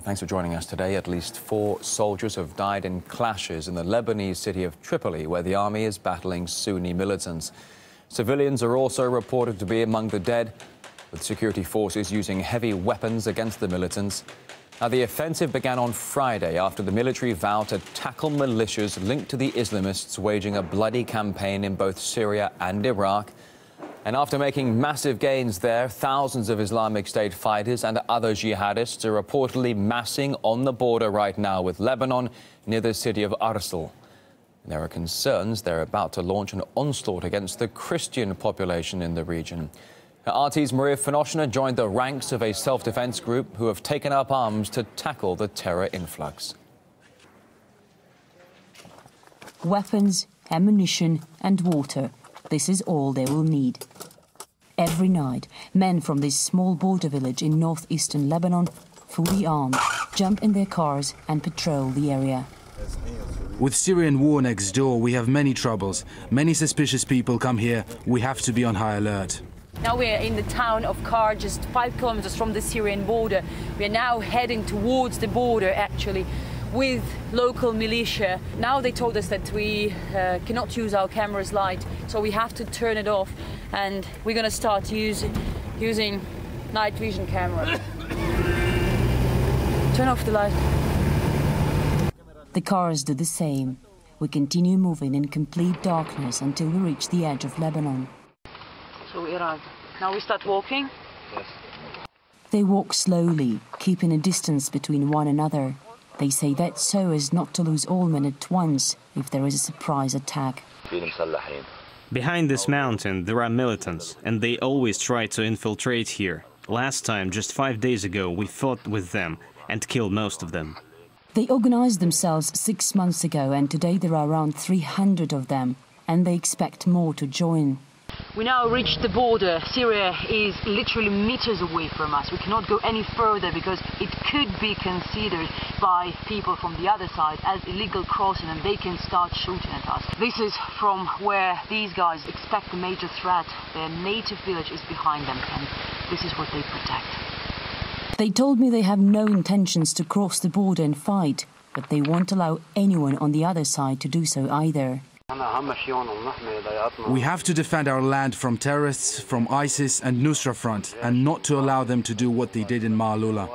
Thanks for joining us today. At least 4 soldiers have died in clashes in the Lebanese city of Tripoli, where the army is battling Sunni militants. Civilians are also reported to be among the dead, with security forces using heavy weapons against the militants. Now, the offensive began on Friday after the military vowed to tackle militias linked to the Islamists waging a bloody campaign in both Syria and Iraq. And after making massive gains there, thousands of Islamic State fighters and other jihadists are reportedly massing on the border right now with Lebanon near the city of Arsal. There are concerns they're about to launch an onslaught against the Christian population in the region. RT's Maria Finoshna joined the ranks of a self-defense group who have taken up arms to tackle the terror influx. Weapons, ammunition and water. This is all they will need. Every night, men from this small border village in northeastern Lebanon, fully armed, jump in their cars and patrol the area. With Syrian war next door, we have many troubles. Many suspicious people come here. We have to be on high alert. Now we're in the town of Kar, just 5 kilometers from the Syrian border. We are now heading towards the border, actually, with local militia. Now they told us that we cannot use our camera's light, so we have to turn it off, and we're going to start using night vision camera. Turn off the light. The cars do the same. We continue moving in complete darkness until we reach the edge of Lebanon. So we arrived. Now we start walking. Yes. They walk slowly, keeping a distance between one another. They say that so as not to lose all men at once if there is a surprise attack. Behind this mountain there are militants, and they always try to infiltrate here. Last time, just 5 days ago, we fought with them and killed most of them. They organized themselves 6 months ago, and today there are around 300 of them, and they expect more to join. We now reached the border. Syria is literally meters away from us. We cannot go any further because it could be considered by people from the other side as illegal crossing, and they can start shooting at us. This is from where these guys expect a major threat. Their native village is behind them, and this is what they protect. They told me they have no intentions to cross the border and fight, but they won't allow anyone on the other side to do so either. We have to defend our land from terrorists, from ISIS and Nusra Front, and not to allow them to do what they did in Ma'alula.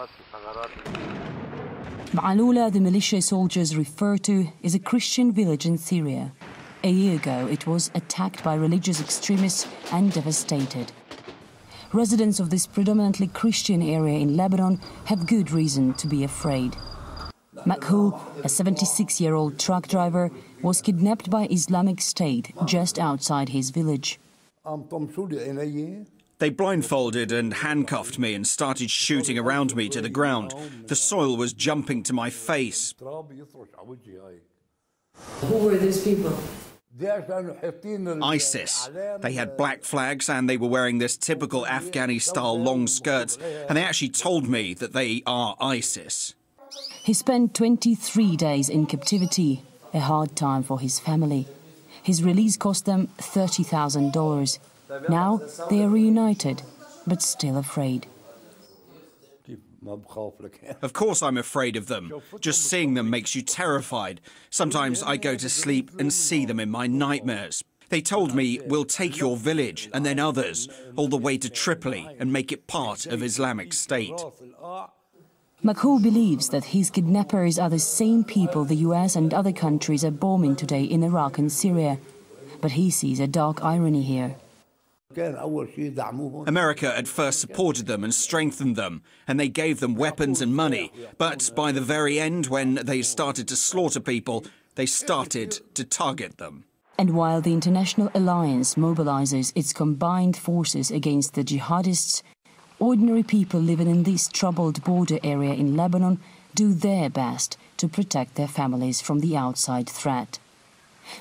Ma'alula, the militia soldiers refer to, is a Christian village in Syria. A year ago, it was attacked by religious extremists and devastated. Residents of this predominantly Christian area in Lebanon have good reason to be afraid. Makhul, a 76-year-old truck driver, was kidnapped by Islamic State just outside his village. They blindfolded and handcuffed me and started shooting around me to the ground. The soil was jumping to my face. Who were these people? ISIS. They had black flags and they were wearing this typical Afghani-style long skirts, and they actually told me that they are ISIS. He spent 23 days in captivity, a hard time for his family. His release cost them $30,000. Now they are reunited, but still afraid. Of course I'm afraid of them. Just seeing them makes you terrified. Sometimes I go to sleep and see them in my nightmares. They told me, we'll take your village and then others, all the way to Tripoli and make it part of Islamic State. Makhul believes that his kidnappers are the same people the US and other countries are bombing today in Iraq and Syria. But he sees a dark irony here. America at first supported them and strengthened them, and they gave them weapons and money. But by the very end, when they started to slaughter people, they started to target them. And while the international alliance mobilizes its combined forces against the jihadists, ordinary people living in this troubled border area in Lebanon do their best to protect their families from the outside threat.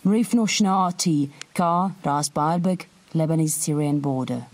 Maria Finoshna, RT, Kar, Ras Baalbek, Lebanese-Syrian border.